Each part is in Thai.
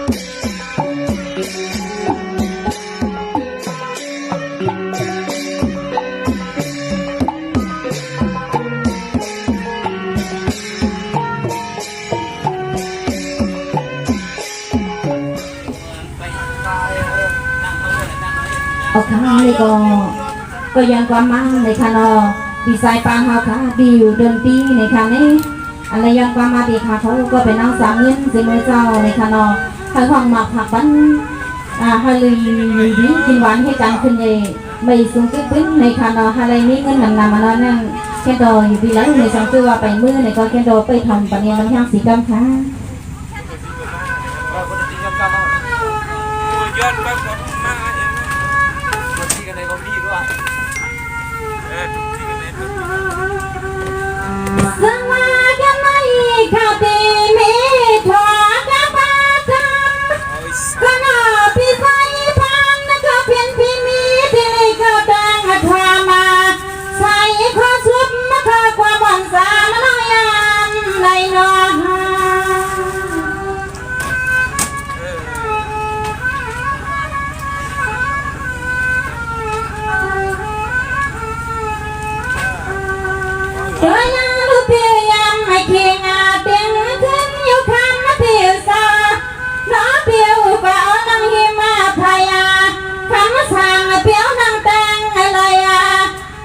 เอาข้างในก็ยังความมั่งในคานอดีไซน์ปางเขาค่ะดีอยู่เดินตีในคานี้อะไรยังความมาดีค่ะเขาก็เป็นน้องสามเงินสิมือเจ้าในคานอทางห้องหมักผักปั้นฮาลีดีกินหวานให้กันขึ้นใหญ่ไม่สูงขึ้นในคานอฮาลีนี้เงินนำมาแล้วนั่งแค่ดอยอยู่ปีแล้วในสังเกตว่าไปมือในก็แค่ดอยไปทำปนิมันย่างสีกำค่ะย้อนไปก่อนหน้าเองมาที่กันในก็พี่ด้วยที่กันในสังมากันไม่ข้าตีมีถอดกระบาดำก็น่าพี่ใส่พังนะก็เพียงพี่มีที่ก็ดังทามาใส่ข้อสุดมาข้าความหวังสามน้อยยามในนอเธอยังรู้เพียงยังไม่เคียงเตียงขึ้นอยู่คำมาเพียงซาน้อเพียวเปล่านั่งหิมาพายาคำสั่งเพียวนั่งแต่งอะไร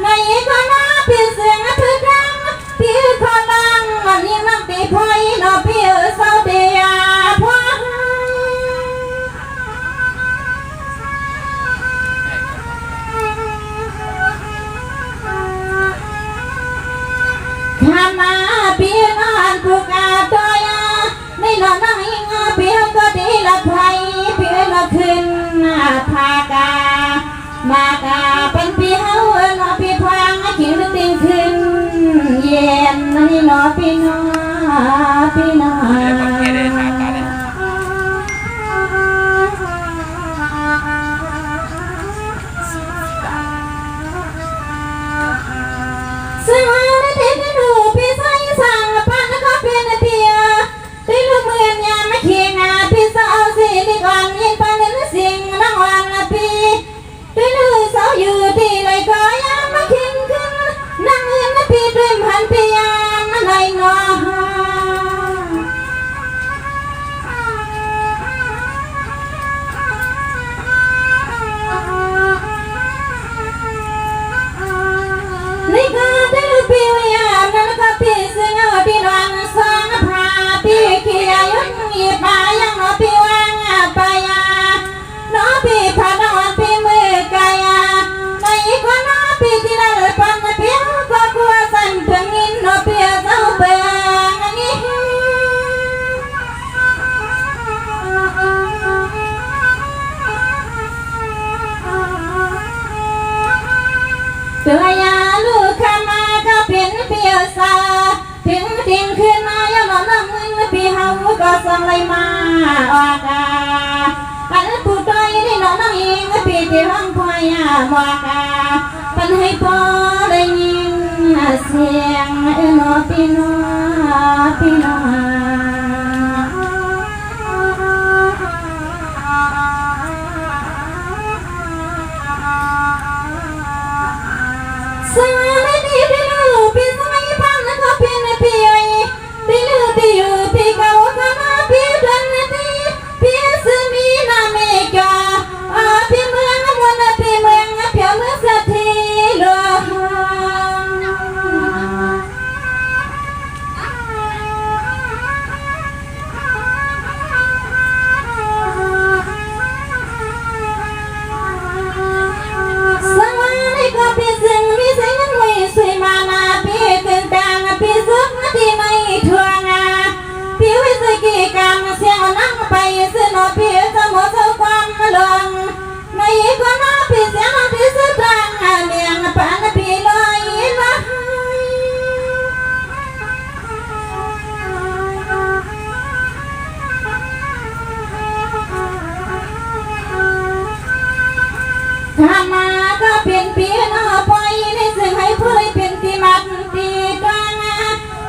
ในก็น้าเพียงเสียงเพื่อดังเพียงขอดังวันนี้นั่งตีพอยน้อเพียวเศร้าเดียพอข้ามาเพียงอ่านผูกตอยในนอนนั่งยิงเพียงก็ดีละไทยเพียงละขึ้นพากามากาเป็นเพียงนอพี่พังขิงติงขึ้นเย็นนี่นอพี่นอพี่นอซึ่งวันนี้ที่ดูพี่ใส่สั่งปั้นก็เป็นเพียที่ลูกเมืองยามไม่เคียงพี่สาวสิที่ก่อนยินปั้นเสียงนั่งวันพี่ที่ลูกสาวอยู่ที่ไหนก็ยังไม่เคียงขึ้นนั่งเงินพี่ด้วยพันพี่ยามในนอนี่ก็ได้พี่ยามนั่นก็พี่เสียงพี่นอนสองพาพี่เขียยุนมีปายังนอพี่วางไปน้อพี่พานอนพี่มือกายในก็น้อพี่ที่นั่นปันเพียงก็กลัวสั่นเพียงนินน้อพี่เจ้าเปียงนี้เตือยาลูกข้ามาก็เป็นเปียสาถึงดิ่งขึ้นมายังนอนนั่งพี่เฮาก็สั่งเลยมาอากาอันผู้ใจได้นอนนั่งเองพี่ที่ห้องพอยามากาปันให้พอได้ยินเสียงนอพี่นอพี่นอสังไม่ดีที่ลูกพี่สมัยพังก็เป็นพี่ที่ลูกที่อยู่ที่เก่าก็มาพี่เดินที่พี่ซื้อมีนาเมกาพี่เมืองวันพี่เมืองเพียวเมืองสัตทีหลวงสังไม่ก็พี่ซึ่งมีเสียงไม่สวยมานาพี่ตึงดังพี่สุขที่ไม่ทั่วงาพี่วิสกี้กันเสียงนั่งไปซึ่งนอพี่จะหมดความหลงในก็น้อพี่เสียงที่สุดดังเมียงปานพี่ลอยละข้ามาก็เป็นพี่น้อปอยในซึ่งให้เพื่อเป็นที่มัดที่กลาง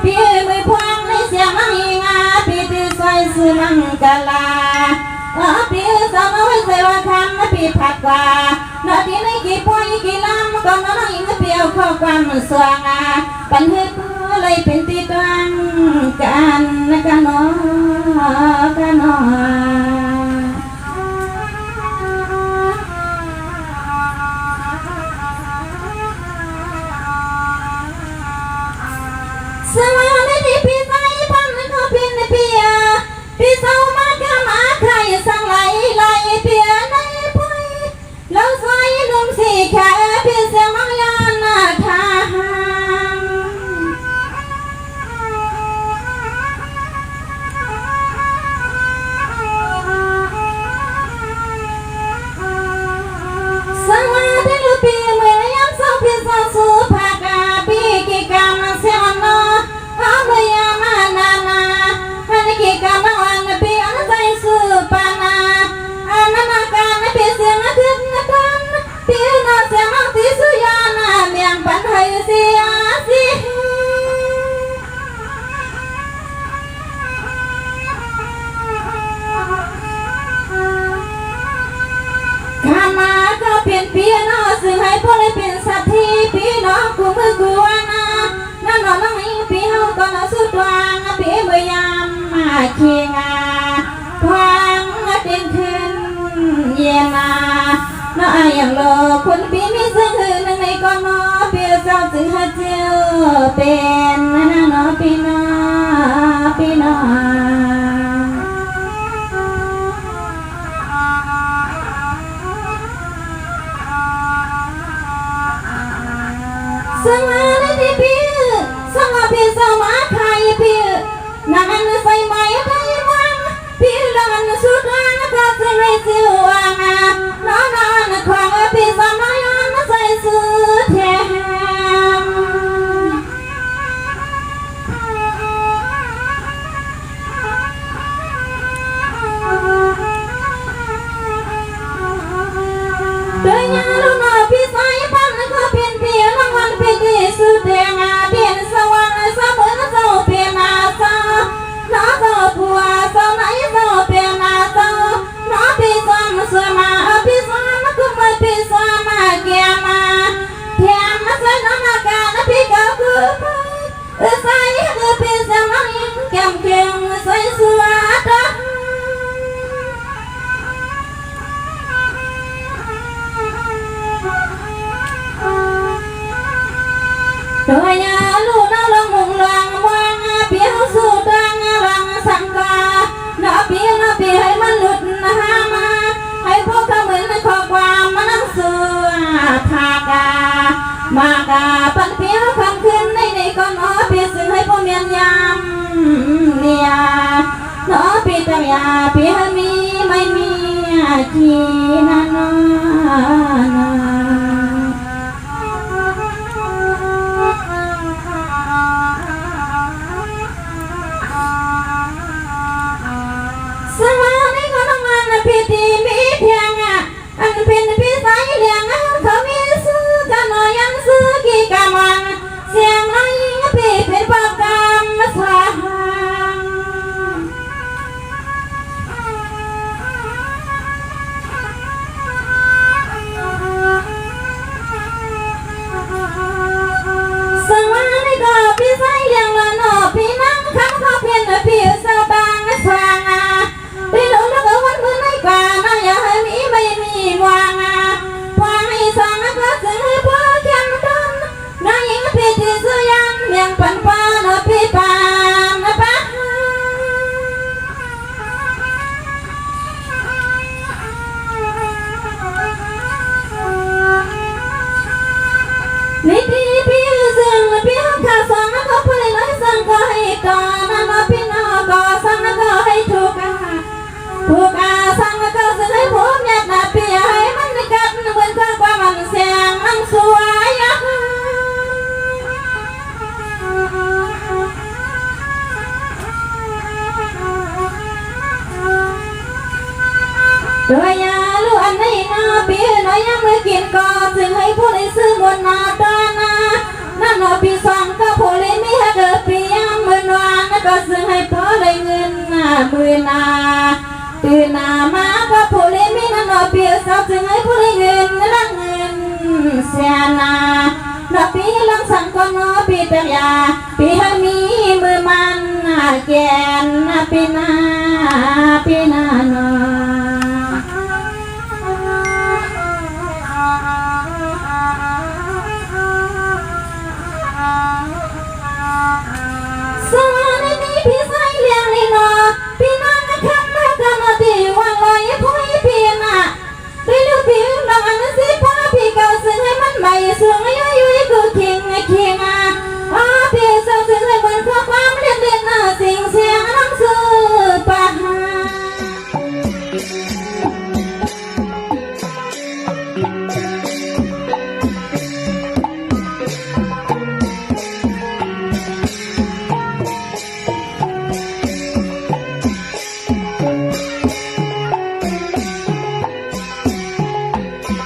พี่มือพวงในเสียงมังงาพี่ที่ใส่สื่อมังกลา พี่ผัดว่านาทีในกี่ปอยกี่ลำก็น้อยเปรี้ยวข้อความสว่างปันให้ผู้เลยเป็นตีตรังกันกันน้อกันน้อสวัสดีพี่สายพันธุ์เขาเป็นพี่พี่สาวมาก็มาใครสั่งไหลเปียในปุยเราใส่นุ่มสีแค่พี่เสียงยานหน้าทางสวัสดีลูกพี่เมื่อยามเศร้าพี่สาวสู้ภากาพี่กี่กำเสียนอเอาเมื่อยามนาฮันกี่กำวันพี่อันใจสู้ปานาอันนั้นการพี่เสียงขึ้นกันพี่น่าเสียงที่สุยานาเมียงปันให้เสียสิข้ามาก็เป็นพี่น้องซึ่งให้พ่อเลยเป็นสัตว์ที่พี่น้องกูมือกูนะนั่นน้องอีพี่เฮาก็น่าสุดวางพี่เมื่อยามมาเคียงทางเดินขึ้นเย็นน้าอย่างโลคนพี่มีซึ่งหือในก่อนน้อพี่เจ้าจึงหาเจ้าเป็นน้อพี่น้อพี่น้อสังอาในพี่สังอาพี่สมาใครพี่นั่นใส่ไม้ได้วังพี่ลันสุดอันก็จะให้สิวังน้อนของพี่สมายันใส่สุดแทนเดินยาลูกน้อพี่ใส่พันก็เป็นพี่รางวัลพี่ที่สุดแดงเด่นสว่างเสมอเจ้าเป็นอาสาน้าเจ้าผัวเจ้าไหนเจ้าเป็นอาเจ้าน้าพี่สามสวยมาพี่สามก็ไม่พี่สามแก่มาแถมมาใส่น้ำหน้ากากพี่ก็คือใส่คือพี่สามยิ่งแก้มเก่งใส่สวยตัวยาลูกน้าลงมุงลังวางเปียวสู้ดังลังสังกาน้าเปียให้มันหลุดหามาให้พวกเขาเหมือนข้อความมานั่งสู้ทากามากาปันเปียวคำขึ้นในก่อนน้อเปียซึ่งให้พวกเมียนยามเนี่ยน้อปีตามยาเปียมีไม่มีจีนานาพี่ที่มีเพียงอันเป็นพี่สายเลี้ยงเขามีซื้อกันหน่อยยังซื้อกี่กำวันเสียงน้อยพี่เป็นปากกามสางสวัสดีก็พี่สายเลี้ยงละหนอพี่นั่งข้างเขาเพียงพี่สาวบางสางพี่หลงแล้วก็วันมือในกว่าน้าอย่าให้มีไม่มีวางวางให้สองก็จะให้พ่อแข่งกันน้ายิงพี่ที่สุยันเมียงปันป้าน้าพี่ปานนะป้านี่พี่ซึ่งพี่ข้าสองก็พูดเลยสั่งก็ให้ก่อนน้าพี่น้าก็สั่งก็ให้ถูกผู้กาสั่งก็จะให้ผมอยากนาเปียให้มันกัดเหมือนกับว่ามันเสียงมันสวยตัวยาลูกอันนี้นาเปียน้อยยังไม่กินก็จึงให้ผู้ได้ซื้อบนนาตานานั่นหนอปีสองก็ผู้ได้ไม่ให้เกิดเปียมือนวานก็ซึ่งให้พ่อได้เงินมือนาตื่นนามาก็ผู้ได้ไม่นั่นหนอ เปียสาวจึงให้ผู้เงินรังเงินเสียนาดอกปีลังสังก็นอปีเปียปีให้มีมือมันแกนปีนาโน